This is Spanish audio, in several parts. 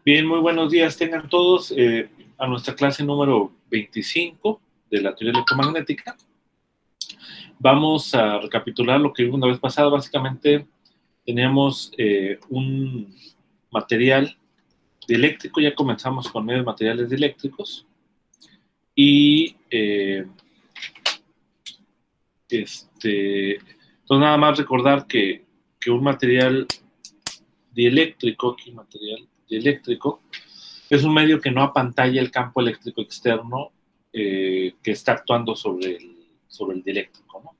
Bien, muy buenos días tengan todos a nuestra clase número 25 de la teoría electromagnética. Vamos a recapitular lo que vimos la vez pasada. Básicamente teníamos un material dieléctrico, ya comenzamos con medios materiales dieléctricos y entonces nada más recordar que un material dieléctrico, es un medio que no apantalla el campo eléctrico externo que está actuando sobre el dieléctrico, ¿no?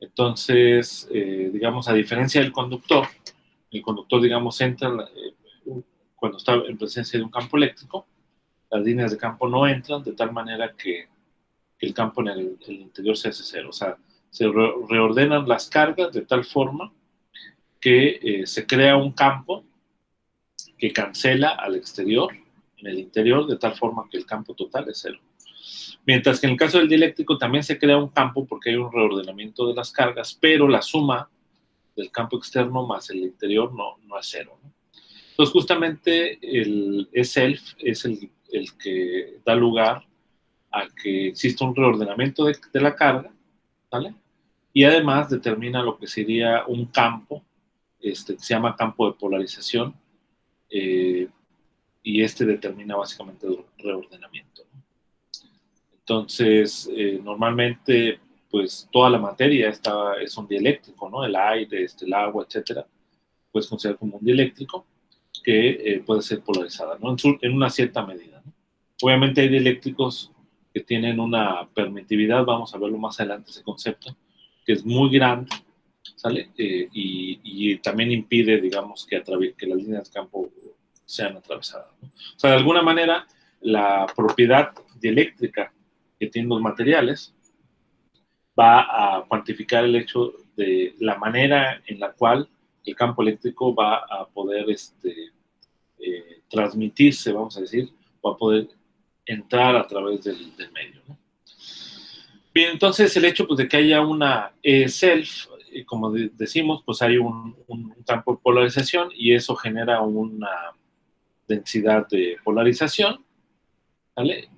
Entonces, digamos, a diferencia del conductor, el conductor, digamos, entra cuando está en presencia de un campo eléctrico, las líneas de campo no entran de tal manera que el campo en el interior se hace cero. O sea, se reordenan las cargas de tal forma que se crea un campo que cancela al exterior en el interior de tal forma que el campo total es cero. Mientras que en el caso del dieléctrico también se crea un campo porque hay un reordenamiento de las cargas, pero la suma del campo externo más el interior no es cero, ¿no? Entonces justamente el self es el que da lugar a que exista un reordenamiento de la carga, ¿vale? Y además determina lo que sería un campo, que se llama campo de polarización, y determina básicamente el reordenamiento, ¿no? Entonces, normalmente, pues toda la materia es un dieléctrico, ¿no? El aire, el agua, etcétera, puedes considerar como un dieléctrico que puede ser polarizada, ¿no? En una cierta medida, ¿no? Obviamente hay dieléctricos que tienen una permitividad, vamos a verlo más adelante ese concepto, que es muy grande, ¿sale? Y también impide, digamos, que las líneas de campo sean atravesadas, ¿no? O sea, de alguna manera, la propiedad dieléctrica que tienen los materiales va a cuantificar el hecho de la manera en la cual el campo eléctrico va a poder transmitirse, vamos a decir, va a poder entrar a través del medio, ¿no? Bien, entonces el hecho pues, de que haya una self, como decimos, pues hay un campo de polarización y eso genera una densidad de polarización, ¿vale?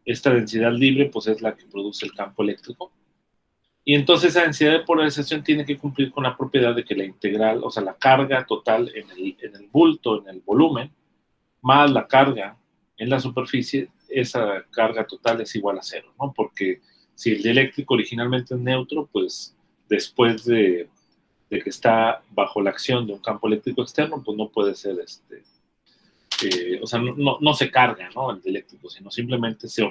Esta densidad libre pues es la que produce el campo eléctrico. Y entonces esa densidad de polarización tiene que cumplir con la propiedad de que la integral, o sea, la carga total en el bulto, en el volumen, más la carga en la superficie, esa carga total es igual a cero, ¿no? Porque si el dieléctrico originalmente es neutro, pues después de que está bajo la acción de un campo eléctrico externo, pues no puede ser o sea, no se carga, ¿no? El dieléctrico, sino simplemente se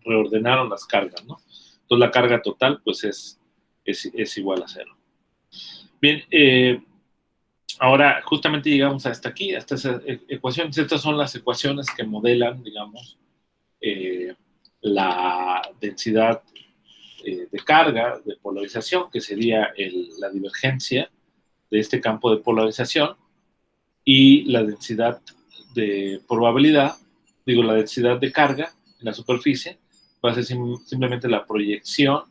reordenaron las cargas, ¿no? Entonces la carga total, pues es igual a cero. Bien, ahora justamente llegamos hasta aquí, hasta esas ecuaciones. Estas son las ecuaciones que modelan, digamos, la densidad de carga, de polarización, que sería la divergencia de este campo de polarización, y la densidad de probabilidad, la densidad de carga en la superficie, va a ser simplemente la proyección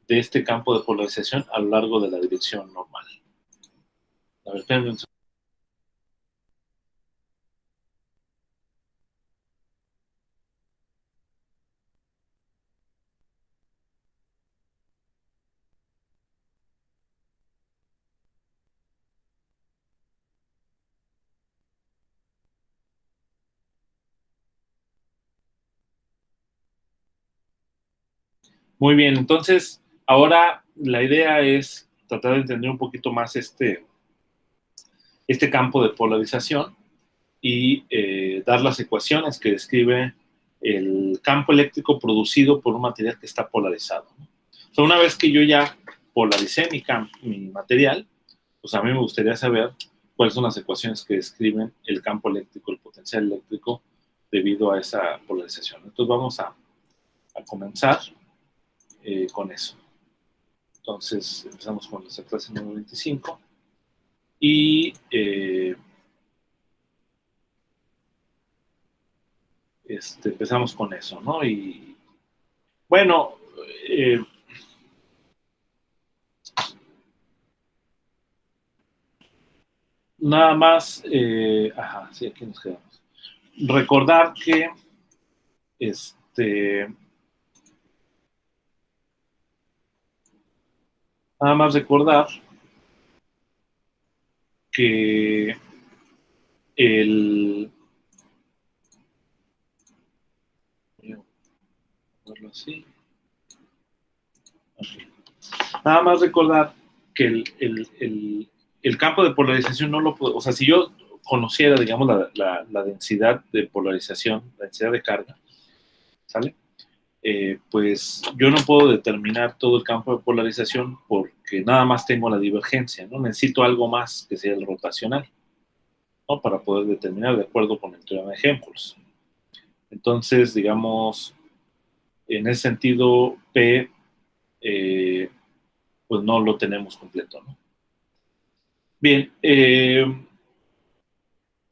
de este campo de polarización a lo largo de la dirección normal. A ver, espérenme un segundo. Muy bien, entonces ahora la idea es tratar de entender un poquito más este campo de polarización y dar las ecuaciones que describe el campo eléctrico producido por un material que está polarizado, ¿no? O sea, una vez que yo ya polaricé mi material, pues a mí me gustaría saber cuáles son las ecuaciones que describen el campo eléctrico, el potencial eléctrico debido a esa polarización. Entonces vamos a comenzar con eso. Entonces empezamos con nuestra clase número 25 y empezamos con eso, ¿no? Y bueno, eh, nada más, sí, aquí nos quedamos. Recordar que, nada más recordar que voy a ponerlo así. Nada más recordar que el campo de polarización no lo puedo, o sea, si yo conociera, digamos, la densidad de polarización, la densidad de carga, ¿sale? Pues yo no puedo determinar todo el campo de polarización porque nada más tengo la divergencia, ¿no? Necesito algo más que sea el rotacional, ¿no? Para poder determinar de acuerdo con el teorema de Helmholtz. Entonces, digamos, en ese sentido, P, pues no lo tenemos completo, ¿no? Bien,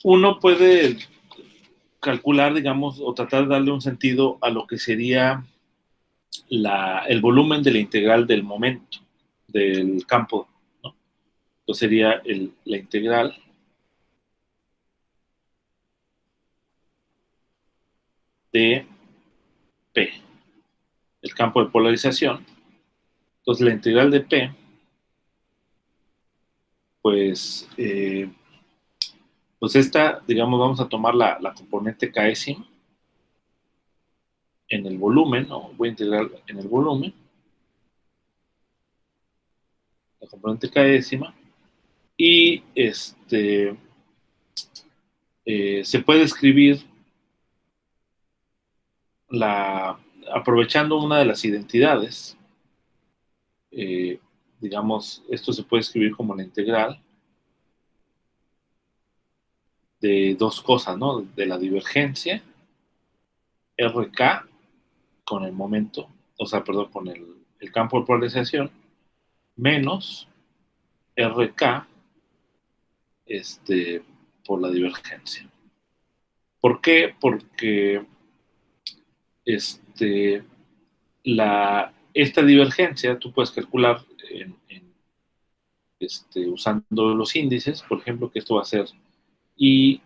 uno puede calcular, digamos, o tratar de darle un sentido a lo que sería el volumen de la integral del momento del campo, ¿no? Entonces sería la integral de P, el campo de polarización. Entonces la integral de P, pues, pues esta, digamos, vamos a tomar la componente k'ésima en el volumen, ¿no? Voy a integrar en el volumen, la componente k'ésima, y se puede escribir aprovechando una de las identidades, eh, digamos, esto se puede escribir como la integral de dos cosas, ¿no? De la divergencia, RK, con el momento, o sea, perdón, con el campo de polarización, menos RK, por la divergencia. ¿Por qué? Porque esta divergencia tú puedes calcular usando los índices, por ejemplo, que esto va a ser IRKPI,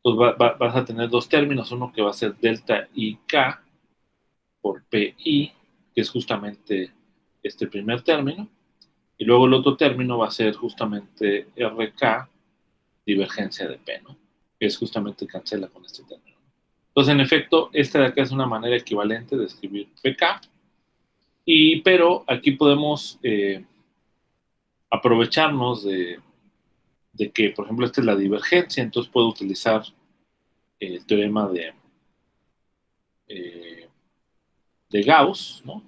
pues vas a tener dos términos, uno que va a ser delta IK por PI, que es justamente este primer término, y luego el otro término va a ser justamente RK divergencia de P, ¿no? Que es justamente cancela con este término. Entonces, en efecto, esta de acá es una manera equivalente de escribir PK, pero aquí podemos aprovecharnos de que, por ejemplo, esta es la divergencia, entonces puedo utilizar el teorema eh, de Gauss, ¿no?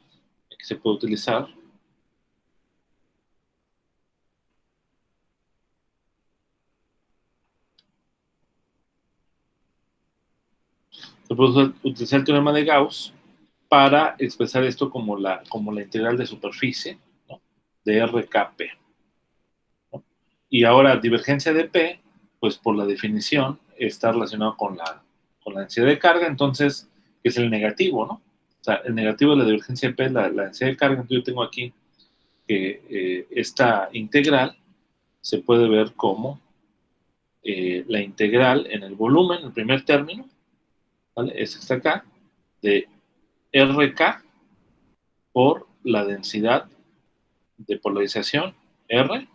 Que se puede utilizar. Se puede utilizar el teorema de Gauss para expresar esto como la integral de superficie, ¿no? De RKP, ¿no? Y ahora, divergencia de P, pues por la definición está relacionado con la densidad de carga, entonces, que es el negativo, ¿no? O sea, el negativo de la divergencia de P es la densidad de carga, entonces yo tengo aquí que esta integral se puede ver como la integral en el volumen, el primer término, ¿vale? Es esta acá, de RK por la densidad de polarización R,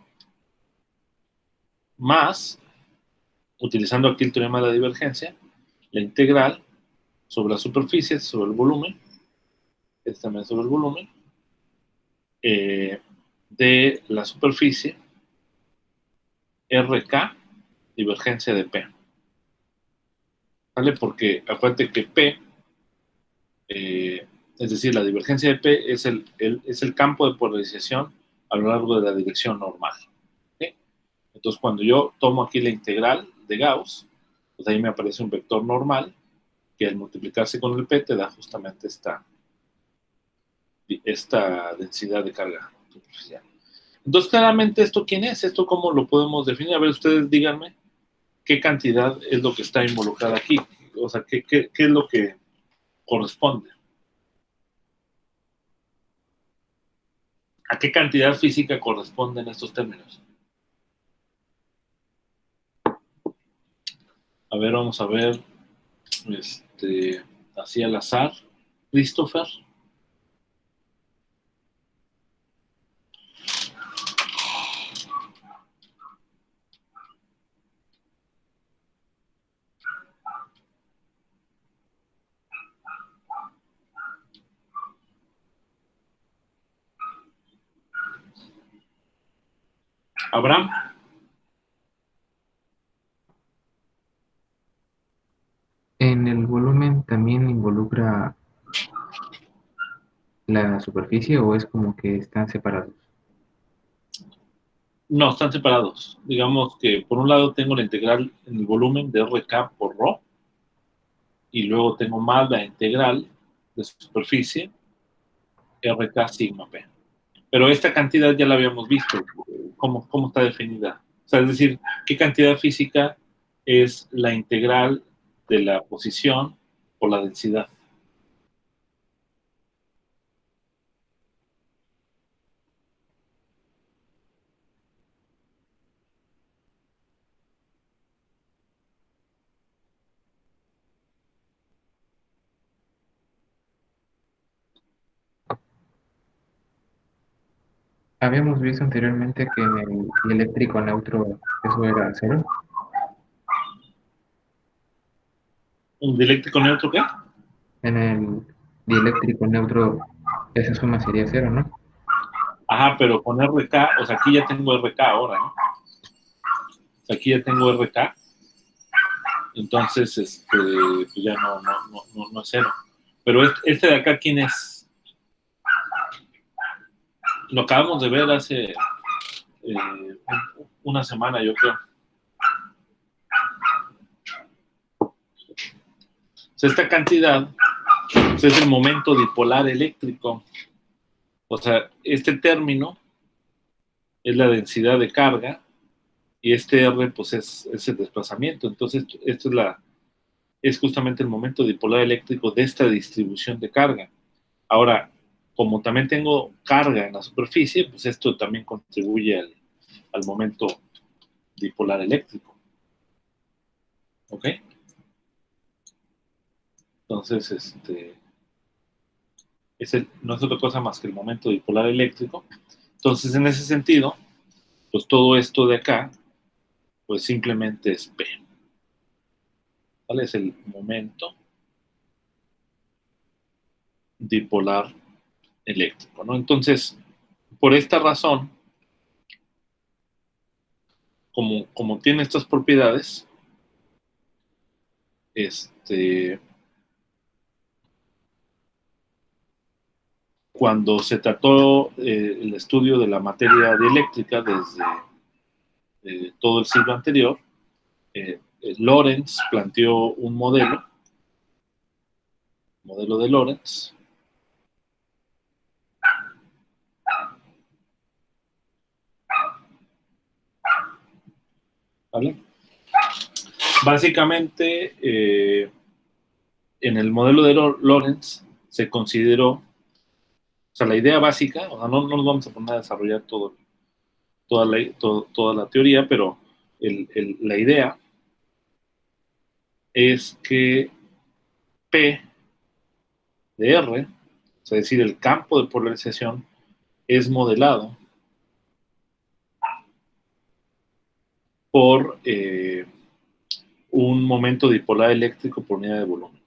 más, utilizando aquí el teorema de la divergencia, la integral sobre la superficie, sobre el volumen, es también sobre el volumen, de la superficie RK divergencia de P. ¿Vale? Porque acuérdate que P, es decir, la divergencia de P es el campo de polarización a lo largo de la dirección normal. ¿Okay? Entonces, cuando yo tomo aquí la integral de Gauss, pues ahí me aparece un vector normal que al multiplicarse con el P te da justamente esta densidad de carga superficial. Entonces, claramente, ¿esto quién es? ¿Esto cómo lo podemos definir? A ver, ustedes díganme qué cantidad es lo que está involucrada aquí. O sea, ¿qué es lo que corresponde? ¿A qué cantidad física corresponden estos términos? A ver, vamos a ver, así al azar. Christopher. Abraham. ¿En el volumen también involucra la superficie o es como que están separados? No, están separados. Digamos que por un lado tengo la integral en el volumen de RK por ρ, y luego tengo más la integral de superficie RK sigma P. Pero esta cantidad ya la habíamos visto. ¿Cómo está definida? O sea, es decir, ¿qué cantidad física es la integral de la posición por la densidad? Habíamos visto anteriormente que en el dieléctrico neutro eso era cero. ¿Un dieléctrico neutro qué? En el dieléctrico neutro esa suma sería cero, ¿no? Ajá, pero con RK, o sea, aquí ya tengo RK ahora, ¿no? O sea, aquí ya tengo RK, entonces, pues ya no es cero. Pero este de acá, ¿quién es? Lo acabamos de ver hace una semana, yo creo. O sea, esta cantidad pues, es el momento dipolar eléctrico. O sea, este término es la densidad de carga y este R pues es el desplazamiento. Entonces, esto es justamente el momento dipolar eléctrico de esta distribución de carga. Ahora, como también tengo carga en la superficie, pues esto también contribuye al momento dipolar eléctrico. ¿Ok? Entonces, no es otra cosa más que el momento dipolar eléctrico. Entonces, en ese sentido, pues todo esto de acá, pues simplemente es P. ¿Vale? Es el momento dipolar eléctrico, ¿no? Entonces, por esta razón, como tiene estas propiedades, este, cuando se trató el estudio de la materia dieléctrica desde todo el siglo anterior, Lorentz planteó un modelo de Lorentz, ¿vale? Básicamente, en el modelo de Lorentz se consideró, o sea, la idea básica, o sea, no nos vamos a poner a desarrollar toda la teoría, pero la idea es que P de R, es decir, el campo de polarización, es modelado por un momento dipolar eléctrico por unidad de volumen.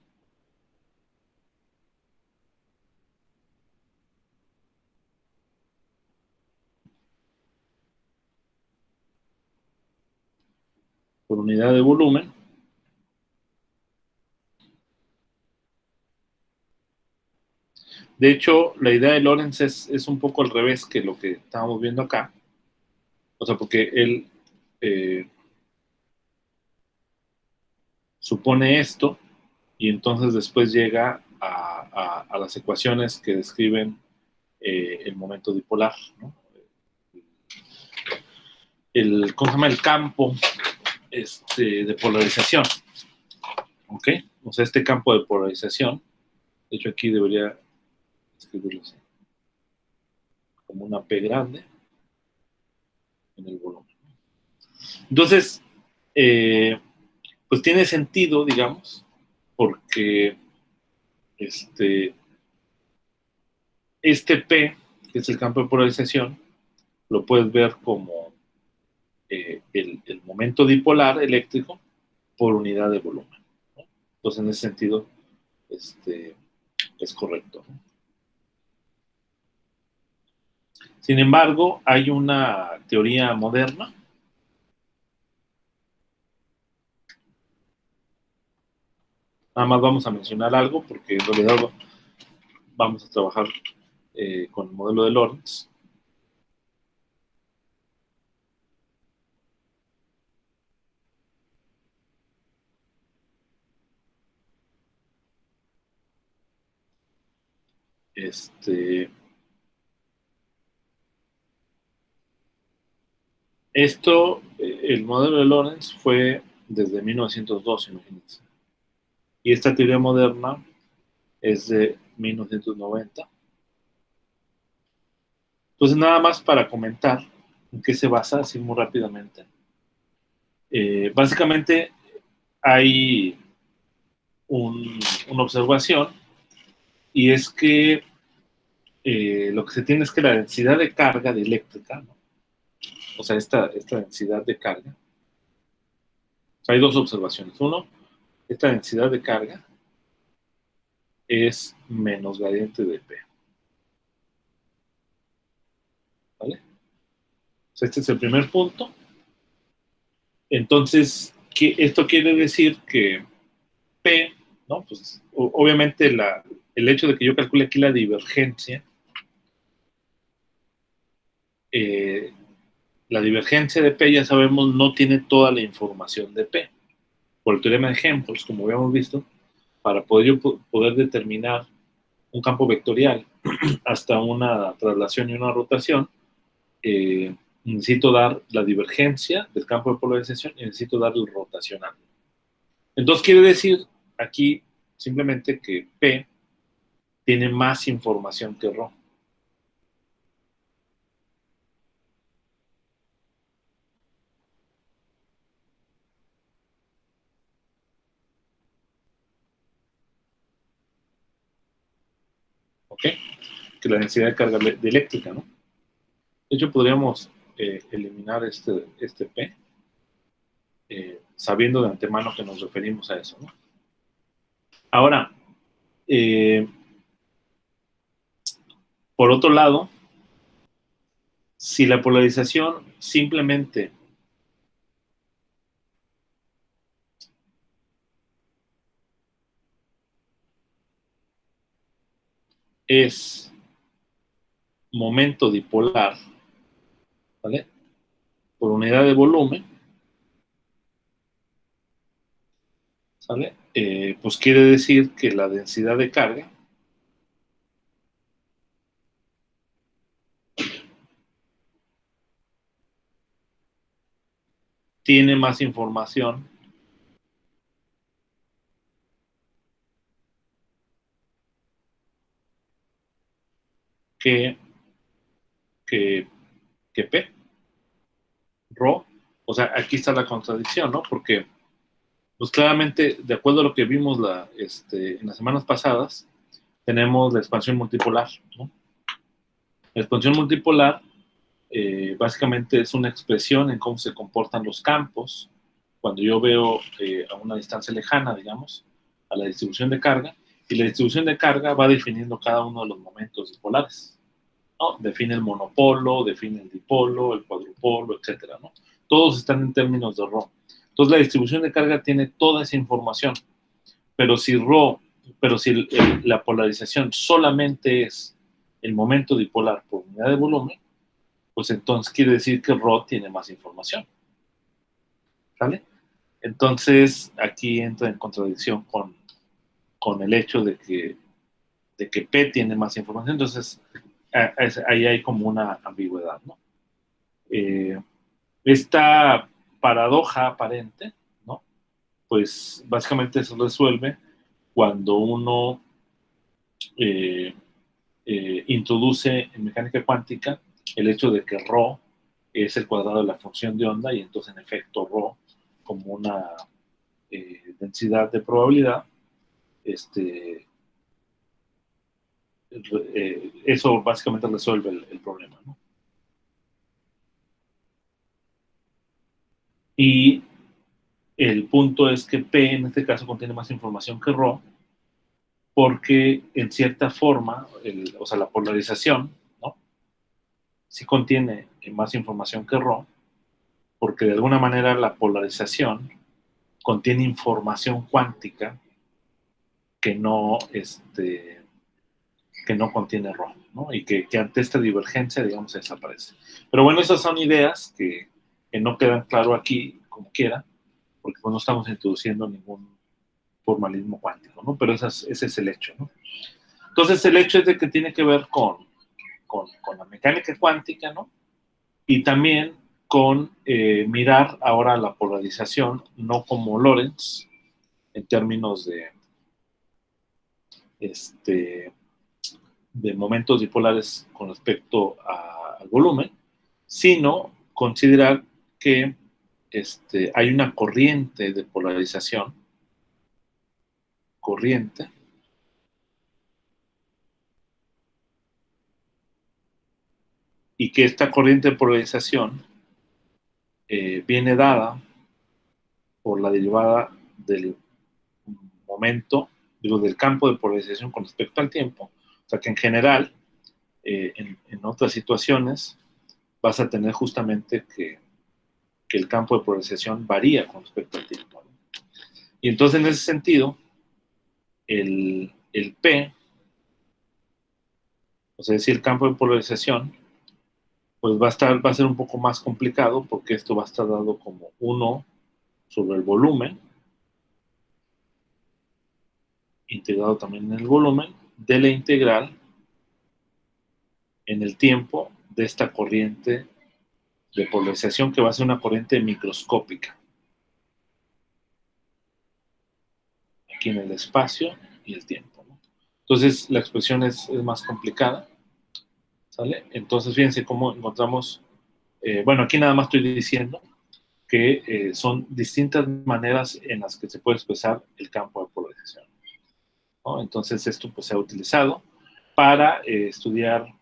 Por unidad de volumen. De hecho, la idea de Lorentz es un poco al revés que lo que estábamos viendo acá. O sea, porque él supone esto y entonces después llega a las ecuaciones que describen el momento dipolar, ¿no? ¿Cómo se llama? El campo de polarización, ¿ok? O sea, este campo de polarización, de hecho aquí debería escribirlo así. como una P grande en el volumen. Entonces, pues tiene sentido, digamos, porque este P, que es el campo de polarización, lo puedes ver como el momento dipolar eléctrico por unidad de volumen, ¿no? Entonces, en ese sentido, es correcto, ¿no? Sin embargo, hay una teoría moderna. Nada más vamos a mencionar algo porque en realidad vamos a trabajar con el modelo de Lorentz. El modelo de Lorentz fue desde 1902, imagínense. Y esta teoría moderna es de 1990. Entonces, nada más para comentar en qué se basa, así muy rápidamente. Básicamente, hay una observación, y es que lo que se tiene es que la densidad de carga de eléctrica, ¿no? O sea, esta densidad de carga, o sea, hay dos observaciones. Uno, esta densidad de carga es menos gradiente de P. ¿Vale? O sea, este es el primer punto. Entonces, esto quiere decir que P, ¿no? Pues obviamente el hecho de que yo calcule aquí la divergencia, eh, la divergencia de P, ya sabemos, no tiene toda la información de P. Por el teorema de Helmholtz, como habíamos visto, para poder determinar un campo vectorial hasta una traslación y una rotación, necesito dar la divergencia del campo de polarización y necesito dar el rotacional. Entonces quiere decir aquí simplemente que P tiene más información que Rho. ¿Ok? Que la densidad de carga de eléctrica, ¿no? De hecho, podríamos eliminar este P, sabiendo de antemano que nos referimos a eso, ¿no? Ahora, por otro lado, si la polarización simplemente es momento dipolar, ¿vale? Por unidad de volumen, ¿sale? Pues quiere decir que la densidad de carga tiene más información que, que, que P, Rho. O sea, aquí está la contradicción, ¿no? Porque, pues claramente, de acuerdo a lo que vimos en las semanas pasadas, tenemos la expansión multipolar, ¿no? La expansión multipolar básicamente es una expresión en cómo se comportan los campos cuando yo veo a una distancia lejana, digamos, a la distribución de carga, y la distribución de carga va definiendo cada uno de los momentos dipolares, ¿no? Define el monopolo, define el dipolo, el cuadrupolo, etcétera, ¿no? Todos están en términos de Rho. Entonces la distribución de carga tiene toda esa información, pero si la polarización solamente es el momento dipolar por unidad de volumen, pues entonces quiere decir que Rho tiene más información, ¿sale? Entonces aquí entra en contradicción con el hecho de que P tiene más información, entonces ahí hay como una ambigüedad, ¿no? Esta paradoja aparente, ¿no? Pues básicamente se resuelve cuando uno introduce en mecánica cuántica el hecho de que ρ es el cuadrado de la función de onda, y entonces en efecto ρ como una densidad de probabilidad, eso básicamente resuelve el problema, ¿no? Y el punto es que P en este caso contiene más información que ρ, porque en cierta forma, o sea, la polarización, ¿no? Sí contiene más información que ρ, porque de alguna manera la polarización contiene información cuántica que no, que no contiene ρ, ¿no? Y que ante esta divergencia, digamos, desaparece. Pero bueno, esas son ideas que no quedan claro aquí, como quiera, porque pues, no estamos introduciendo ningún formalismo cuántico, ¿no? Pero ese es el hecho, ¿no? Entonces, el hecho es de que tiene que ver con la mecánica cuántica, ¿no? Y también con mirar ahora la polarización no como Lorentz, en términos este, de momentos dipolares con respecto al volumen, sino considerar que hay una corriente de polarización, corriente, y que esta corriente de polarización viene dada por la derivada del momento, digo, del campo de polarización con respecto al tiempo. O sea que en general, en otras situaciones, vas a tener justamente que el campo de polarización varía con respecto al tiempo, ¿no? Y entonces, en ese sentido, el P, o sea, es decir, el campo de polarización, pues va a ser un poco más complicado, porque esto va a estar dado como 1 sobre el volumen, integrado también en el volumen, de la integral en el tiempo de esta corriente de polarización, que va a ser una corriente microscópica, aquí en el espacio y el tiempo, ¿no? Entonces, la expresión es más complicada, ¿sale? Entonces, fíjense cómo encontramos, bueno, aquí nada más estoy diciendo que son distintas maneras en las que se puede expresar el campo de polarización, ¿no? Entonces, esto pues se ha utilizado para estudiar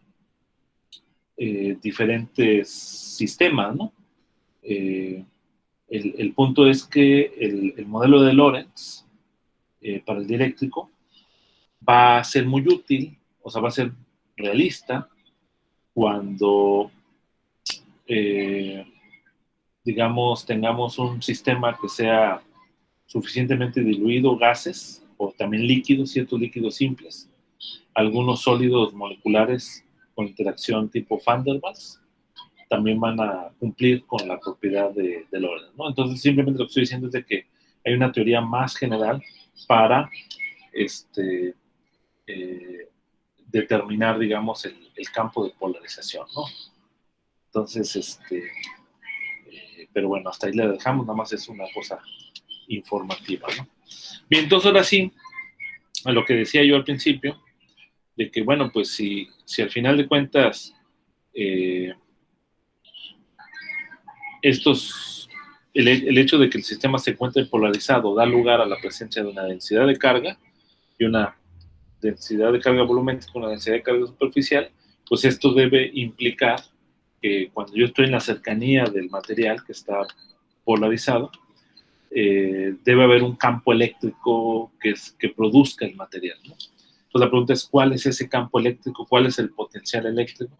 diferentes sistemas, ¿no? El punto es que el modelo de Lorentz para el dieléctrico va a ser muy útil, o sea, va a ser realista cuando, eh, digamos, tengamos un sistema que sea suficientemente diluido, gases, o también líquidos, ciertos líquidos simples, algunos sólidos moleculares con interacción tipo Van der Waals, también van a cumplir con la propiedad del orden, ¿no? Entonces, simplemente lo que estoy diciendo es de que hay una teoría más general para eh, determinar, digamos, el campo de polarización, ¿no? Entonces, pero bueno, hasta ahí le dejamos, nada más es una cosa informativa, ¿no? Bien, entonces ahora sí, a lo que decía yo al principio, de que, bueno, pues si al final de cuentas eh, el hecho de que el sistema se encuentre polarizado da lugar a la presencia de una densidad de carga y una densidad de carga volumétrica, una densidad de carga superficial, pues esto debe implicar que cuando yo estoy en la cercanía del material que está polarizado, debe haber un campo eléctrico que produzca el material, ¿no? Entonces la pregunta es, ¿cuál es ese campo eléctrico? ¿Cuál es el potencial eléctrico?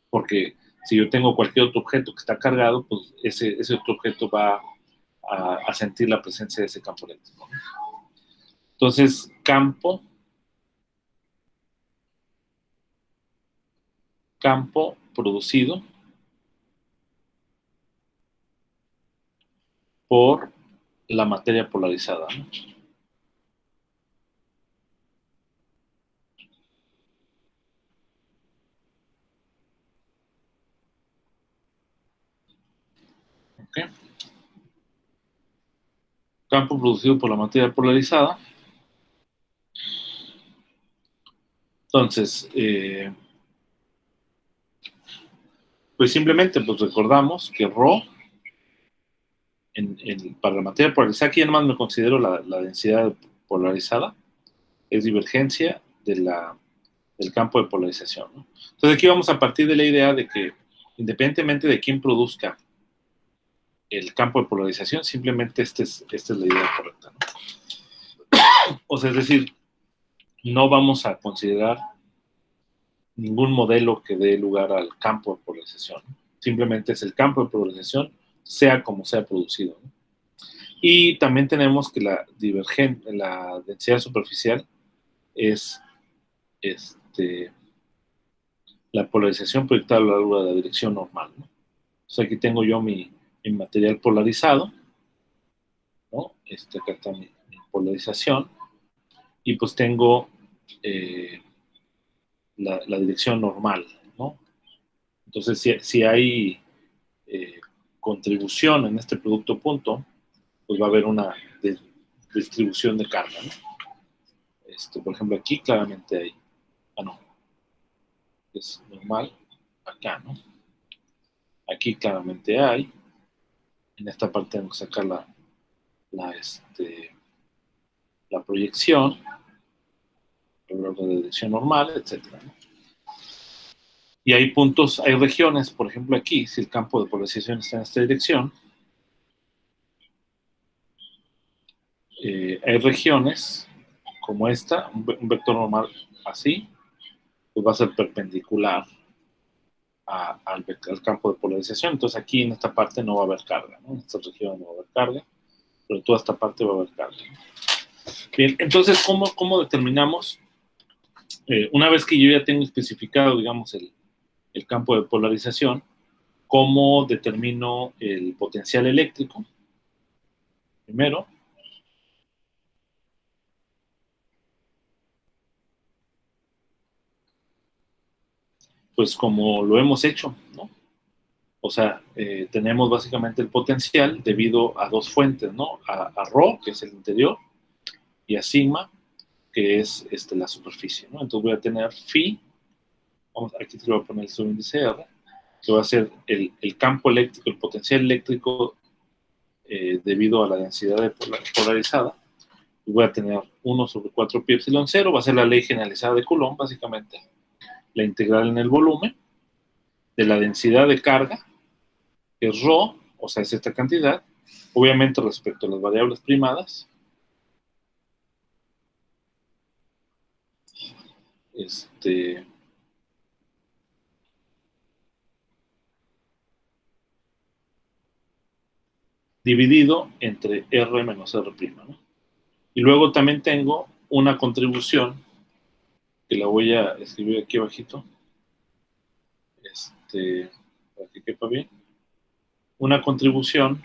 Porque si yo tengo cualquier otro objeto que está cargado, pues ese otro objeto va a sentir la presencia de ese campo eléctrico, ¿no? Entonces, campo producido por la materia polarizada, ¿no? ¿Okay? Campo producido por la materia polarizada. Entonces, Pues simplemente pues recordamos que ρ para la materia polarizada, aquí además me considero la densidad polarizada, es divergencia del campo de polarización, ¿no? Entonces aquí vamos a partir de la idea de que independientemente de quién produzca el campo de polarización, simplemente esta es la idea correcta, ¿no? O sea, es decir, no vamos a considerar ningún modelo que dé lugar al campo de polarización, ¿no? Simplemente es el campo de polarización, sea como sea producido, ¿no? Y también tenemos que la densidad superficial es la polarización proyectada a lo largo de la dirección normal, ¿no? Entonces aquí tengo yo mi material polarizado, ¿no? Acá está mi polarización, y pues tengo la dirección normal, ¿no? Entonces, si hay contribución en este producto punto, pues va a haber una distribución de carga, ¿no? Por ejemplo, aquí claramente hay, no, es normal, acá, ¿no? Aquí claramente hay, en esta parte tengo que sacar la proyección, a lo largo de dirección normal, etcétera, ¿no? Y hay puntos, hay regiones, por ejemplo aquí, si el campo de polarización está en esta dirección, hay regiones como esta, un vector normal así, pues va a ser perpendicular al campo de polarización. Entonces aquí en esta parte no va a haber carga, ¿no? En esta región no va a haber carga, pero en toda esta parte va a haber carga, ¿no? Bien, entonces, ¿cómo determinamos? Una vez que yo ya tengo especificado, digamos, el campo de polarización, ¿cómo determino el potencial eléctrico? Primero, pues como lo hemos hecho, ¿no? O sea, tenemos básicamente el potencial debido a dos fuentes, ¿no? A ρ, que es el interior, y a sigma, que es la superficie, ¿no? Entonces voy a tener phi, aquí te voy a poner el subíndice R, que va a ser el campo eléctrico, el potencial eléctrico debido a la densidad polarizada, y voy a tener 1 sobre 4 pi epsilon 0, va a ser la ley generalizada de Coulomb, básicamente, la integral en el volumen de la densidad de carga, que es ρ, o sea, es esta cantidad, obviamente respecto a las variables primadas, dividido entre R menos R', ¿no? Y luego también tengo una contribución, que la voy a escribir aquí abajito, para que quepa bien, una contribución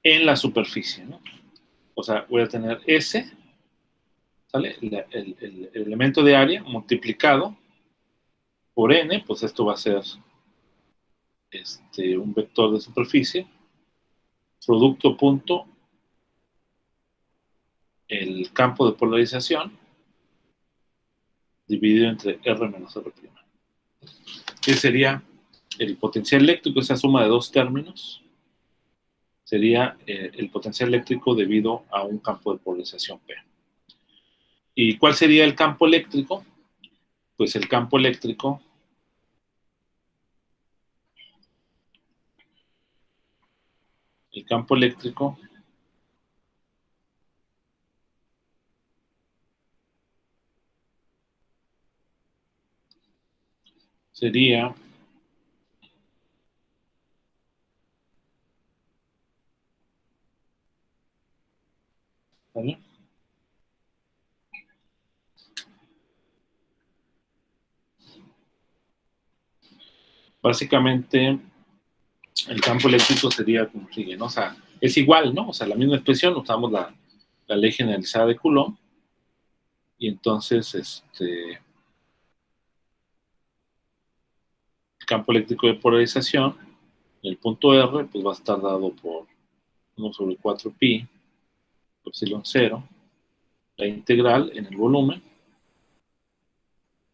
en la superficie, ¿no? O sea, voy a tener S, ¿sale? El elemento de área multiplicado por N, pues esto va a ser un vector de superficie, producto punto, el campo de polarización, dividido entre R menos R'. ¿Qué sería el potencial eléctrico? Esa suma de dos términos sería el potencial eléctrico debido a un campo de polarización P. ¿Y cuál sería el campo eléctrico? Pues el campo eléctrico sería ¿vale? Básicamente el campo eléctrico sería como sigue, ¿no? O sea, es igual, ¿no? O sea, la misma expresión, usamos la ley generalizada de Coulomb, y entonces el campo eléctrico de polarización, el punto R, pues va a estar dado por 1 sobre 4 pi epsilon 0, la integral en el volumen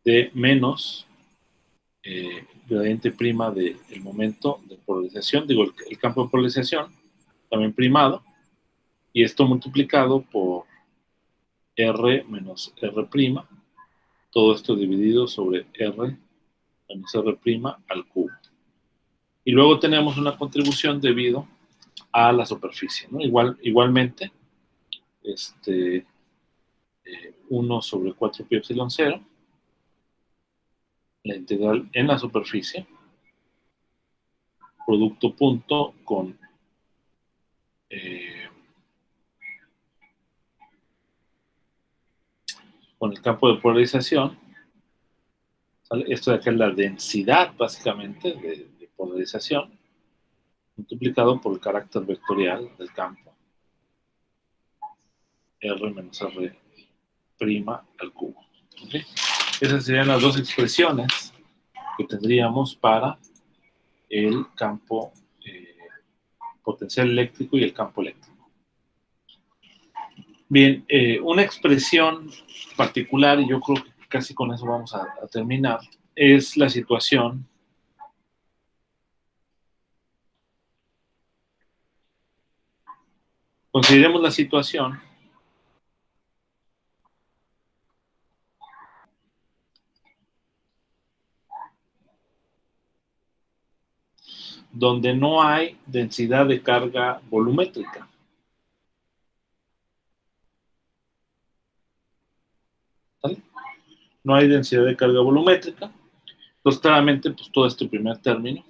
de menos gradiente prima del momento de polarización, digo, el campo de polarización, también primado, y esto multiplicado por R menos R', todo esto dividido sobre R menos R' al cubo. Y luego tenemos una contribución debido a la superficie, ¿no? Igualmente, 1 sobre 4 pi epsilon 0, la integral en la superficie, producto punto con el campo de polarización, ¿sale? Esto de acá es la densidad, básicamente, de polarización, multiplicado por el carácter vectorial del campo, R menos R' al cubo. ¿Okay? Esas serían las dos expresiones que tendríamos para el campo potencial eléctrico y el campo eléctrico. Bien, una expresión particular, y yo creo que casi con eso vamos a terminar, es la situación consideremos la situación donde no hay densidad de carga volumétrica. ¿Vale? No hay densidad de carga volumétrica. Entonces, claramente, pues todo este primer término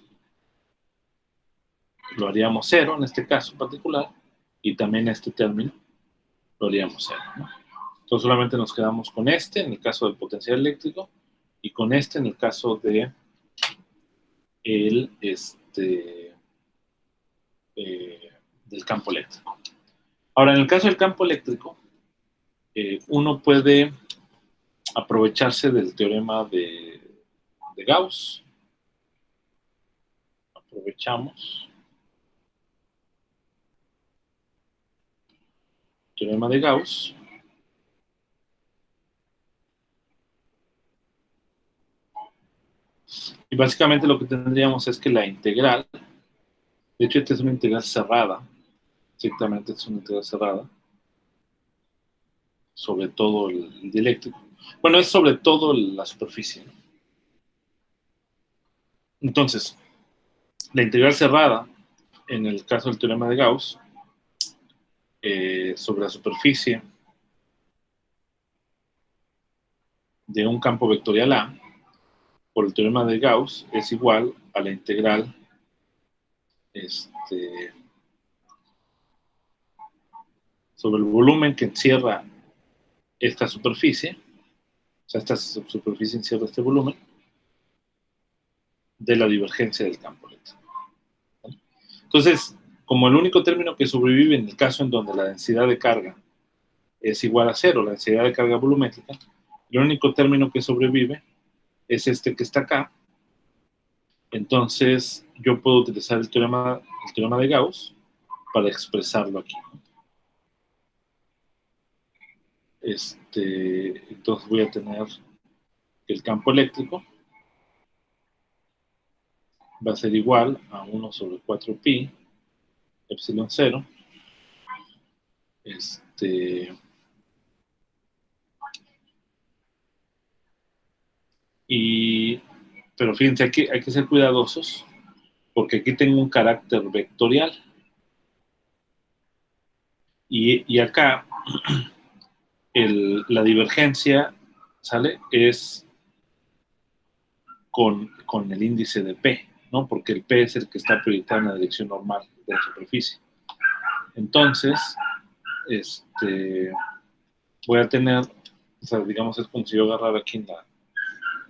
lo haríamos cero en este caso particular, y también este término lo haríamos cero, ¿no? Entonces, solamente nos quedamos con este en el caso del potencial eléctrico y con este en el caso de del campo eléctrico. Ahora, en el caso del campo eléctrico, uno puede aprovecharse del teorema de Gauss. Aprovechamos el teorema de Gauss. Y básicamente lo que tendríamos es que la integral, de hecho esta es una integral cerrada, exactamente es una integral cerrada, sobre todo el dieléctrico. Bueno, es sobre todo la superficie, ¿no? Entonces, la integral cerrada, en el caso del teorema de Gauss, sobre la superficie de un campo vectorial A, por el teorema de Gauss, es igual a la integral sobre el volumen que encierra esta superficie, o sea, esta superficie encierra este volumen, de la divergencia del campo eléctrico. ¿Vale? Entonces, como el único término que sobrevive en el caso en donde la densidad de carga es igual a cero, la densidad de carga volumétrica, el único término que sobrevive es este que está acá. Entonces, yo puedo utilizar el teorema de Gauss para expresarlo aquí. Entonces voy a tener que el campo eléctrico va a ser igual a 1 sobre 4 pi epsilon 0. Pero fíjense, aquí hay que ser cuidadosos, porque aquí tengo un carácter vectorial. Y acá la divergencia, ¿sale? Es con el índice de P, ¿no? Porque el P es el que está proyectado en la dirección normal de la superficie. Entonces, voy a tener, o sea, digamos, es como si yo agarrara aquí el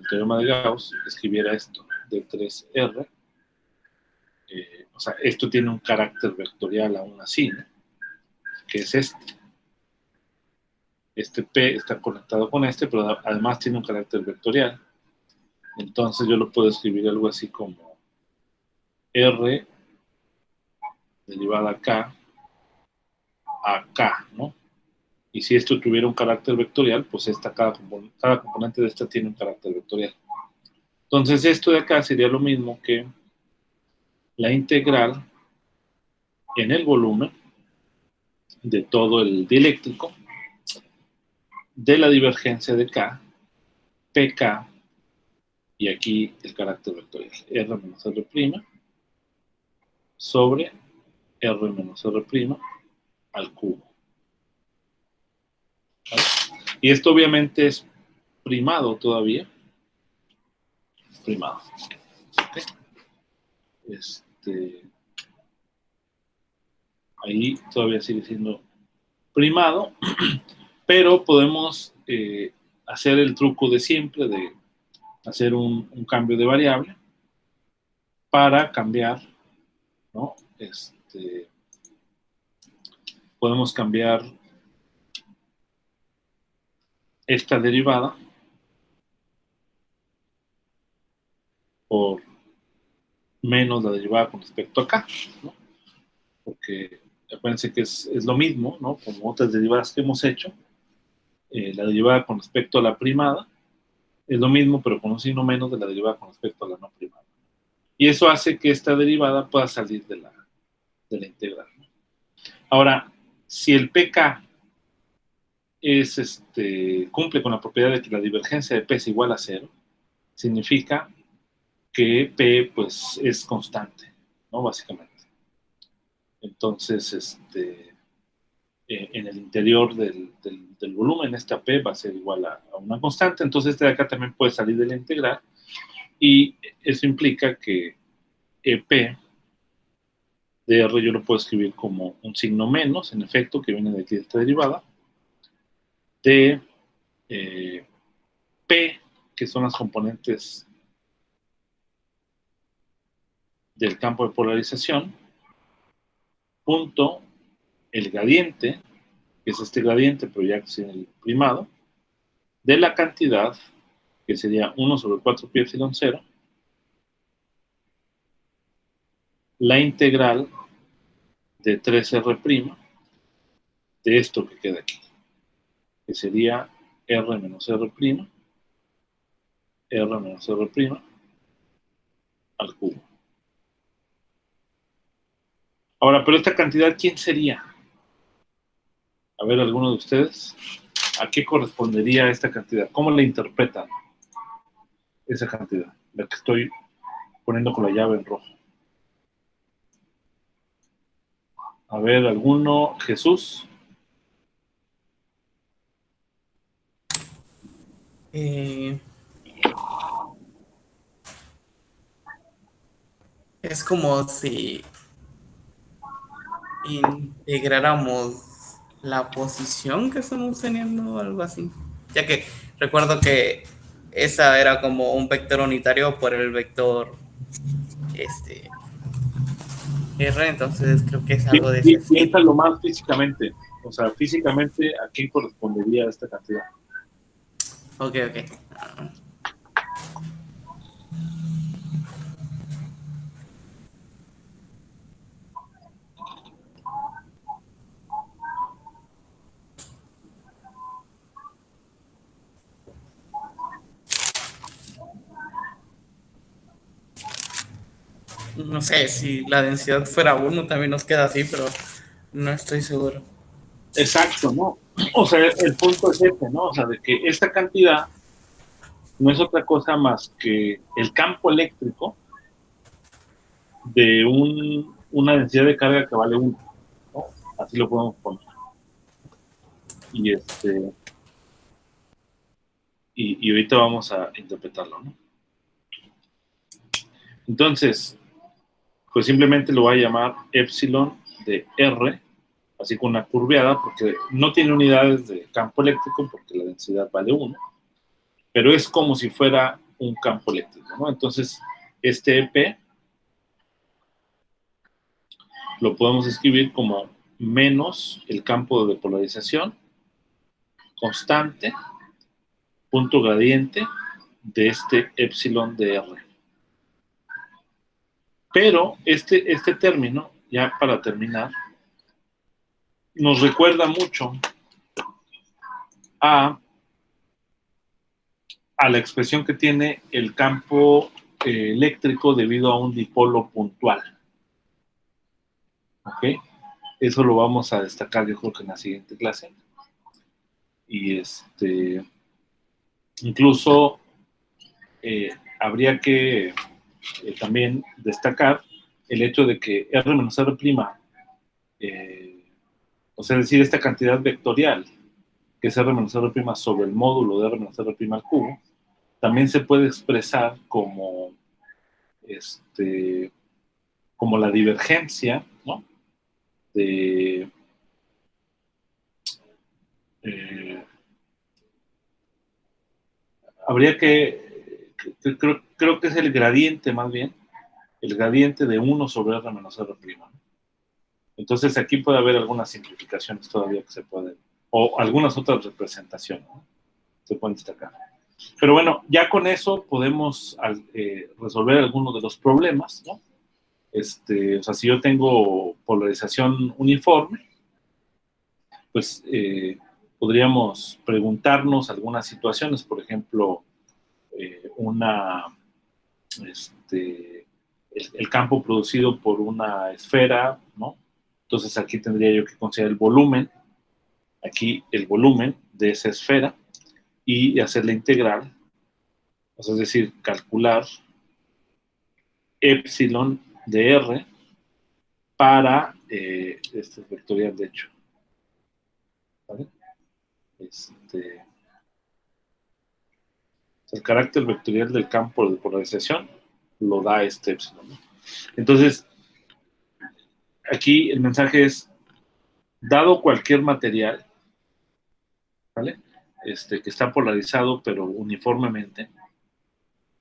teorema de Gauss, escribiera esto de 3R. O sea, esto tiene un carácter vectorial aún así, ¿no? Que es este. Este P está conectado con este, pero además tiene un carácter vectorial. Entonces yo lo puedo escribir algo así como R derivada K a K, ¿no? Y si esto tuviera un carácter vectorial, pues cada componente de esta tiene un carácter vectorial. Entonces esto de acá sería lo mismo que la integral en el volumen de todo el dieléctrico de la divergencia de K, PK, y aquí el carácter vectorial, R menos R' sobre R menos R' al cubo. ¿Vale? Y esto obviamente es primado todavía. Primado. ¿Okay? Ahí todavía sigue siendo primado, pero podemos hacer el truco de siempre de hacer un cambio de variable para cambiar, ¿no? Podemos cambiar esta derivada por menos la derivada con respecto a K, ¿no? Porque acuérdense que es lo mismo, ¿no? Como otras derivadas que hemos hecho, la derivada con respecto a la primada es lo mismo, pero con un signo menos de la derivada con respecto a la no primada. Y eso hace que esta derivada pueda salir de la integral, ¿no? Ahora, si el pk cumple con la propiedad de que la divergencia de P es igual a 0, significa que P pues, es constante, ¿no? Básicamente. Entonces, en el interior del volumen, esta P va a ser igual a una constante, entonces este de acá también puede salir de la integral, y eso implica que EP de R yo lo puedo escribir como un signo menos, en efecto, que viene de aquí de esta derivada, de P, que son las componentes del campo de polarización, punto el gradiente, que es este gradiente, pero ya sin el primado, de la cantidad, que sería 1 sobre 4 pi epsilon 0, la integral de 3R' de esto que queda aquí, que sería R menos R', R menos R' al cubo. Ahora, pero esta cantidad, ¿quién sería? A ver, alguno de ustedes, ¿a qué correspondería esta cantidad? ¿Cómo la interpretan esa cantidad? La que estoy poniendo con la llave en rojo. A ver, ¿alguno? Jesús. Es como si integráramos la posición que estamos teniendo o algo así. Ya que recuerdo que esa era como un vector unitario por el vector R, entonces creo que es algo de ese estilo. Piénsalo más físicamente. O sea, físicamente, ¿a qué correspondería esta cantidad? Ok. No sé, si la densidad fuera 1 también nos queda así, pero no estoy seguro. Exacto, ¿no? O sea, el punto es este, ¿no? O sea, de que esta cantidad no es otra cosa más que el campo eléctrico de una densidad de carga que vale 1, ¿no? Así lo podemos poner. Y ahorita vamos a interpretarlo, ¿no? Entonces, pues simplemente lo voy a llamar epsilon de R, así con una curveada, porque no tiene unidades de campo eléctrico, porque la densidad vale 1, pero es como si fuera un campo eléctrico, ¿no? Entonces, este EP lo podemos escribir como menos el campo de polarización constante, punto gradiente de este epsilon de R. Pero este término, ya para terminar, nos recuerda mucho a la expresión que tiene el campo eléctrico debido a un dipolo puntual. ¿Ok? Eso lo vamos a destacar, yo creo que en la siguiente clase. Y incluso habría que también destacar el hecho de que R menos R', o sea, es decir, esta cantidad vectorial, que es R menos R' sobre el módulo de R menos R' al cubo, también se puede expresar como, como la divergencia, ¿no? De, habría creo que es el gradiente más bien, el gradiente de 1 sobre R menos R', ¿no? Entonces aquí puede haber algunas simplificaciones todavía que se pueden, o algunas otras representaciones, ¿no? Se pueden destacar. Pero bueno, ya con eso podemos resolver algunos de los problemas, ¿no? O sea, si yo tengo polarización uniforme, pues podríamos preguntarnos algunas situaciones, por ejemplo, el campo producido por una esfera, ¿no? Entonces aquí tendría yo que considerar el volumen, aquí el volumen de esa esfera, y hacer la integral, o sea, es decir, calcular epsilon de R para, este es vectorial de hecho, ¿vale? El carácter vectorial del campo de polarización lo da este epsilon, ¿no? Entonces, aquí el mensaje es, dado cualquier material, ¿vale? Que está polarizado pero uniformemente,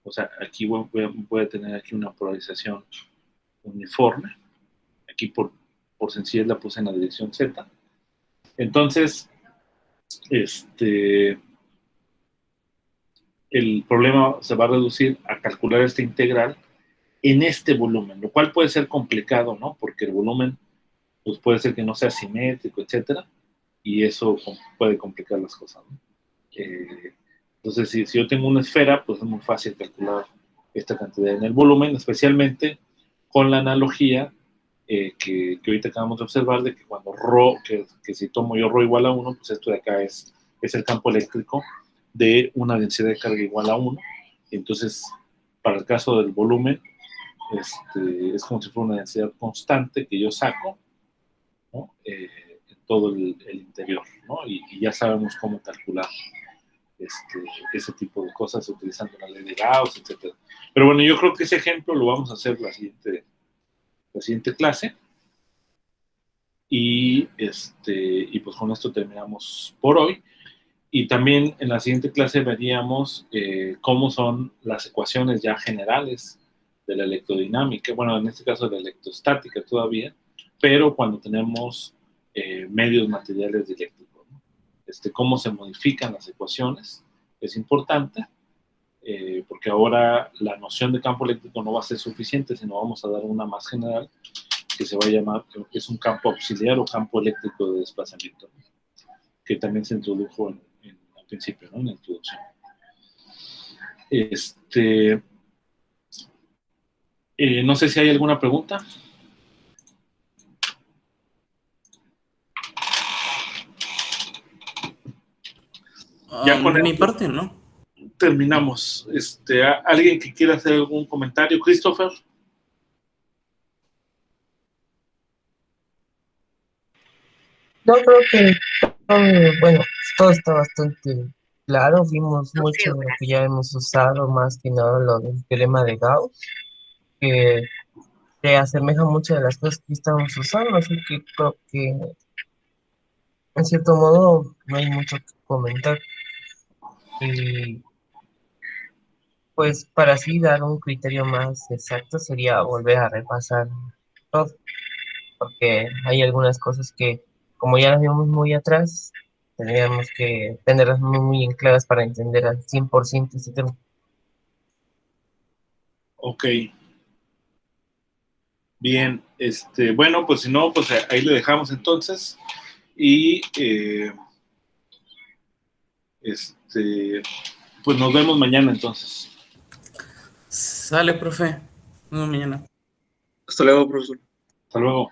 o sea, aquí voy a tener aquí una polarización uniforme, aquí por sencillez la puse en la dirección Z. Entonces, el problema se va a reducir a calcular esta integral en este volumen, lo cual puede ser complicado, ¿no? Porque el volumen pues puede ser que no sea simétrico, etcétera, y eso puede complicar las cosas, ¿no? Entonces, si yo tengo una esfera, pues es muy fácil calcular esta cantidad en el volumen, especialmente con la analogía que ahorita acabamos de observar, de que cuando ρ, que si tomo yo ρ igual a 1, pues esto de acá es el campo eléctrico de una densidad de carga igual a 1. Entonces, para el caso del volumen, es como si fuera una densidad constante que yo saco, ¿no? En todo el interior, ¿no? Y ya sabemos cómo calcular ese tipo de cosas utilizando la ley de Gauss, etc. Pero bueno, yo creo que ese ejemplo lo vamos a hacer la siguiente clase. Y pues con esto terminamos por hoy. Y también en la siguiente clase veríamos cómo son las ecuaciones ya generales de la electrodinámica, bueno, en este caso de la electrostática todavía, pero cuando tenemos medios materiales dieléctricos, ¿no? Cómo se modifican las ecuaciones es importante, porque ahora la noción de campo eléctrico no va a ser suficiente, sino vamos a dar una más general, que se va a llamar, que es un campo auxiliar o campo eléctrico de desplazamiento, ¿no? Que también se introdujo al principio, ¿no? En la introducción. No sé si hay alguna pregunta. Ya con mi parte, ¿no? Terminamos. ¿Alguien que quiera hacer algún comentario? Christopher. Yo creo que bueno, todo está bastante claro. Vimos mucho de lo que ya hemos usado, más que nada lo del teorema de Gauss, que se asemeja mucho de las cosas que estamos usando, así que creo que en cierto modo no hay mucho que comentar. Y pues para así dar un criterio más exacto sería volver a repasar todo, porque hay algunas cosas que, como ya las vimos muy atrás, tendríamos que tenerlas muy, muy en claras para entender al 100% este tema. Ok. Bien, bueno, pues si no, pues ahí le dejamos entonces. Y Pues nos vemos mañana entonces. Sale, profe. Nos vemos mañana. Hasta luego, profesor. Hasta luego.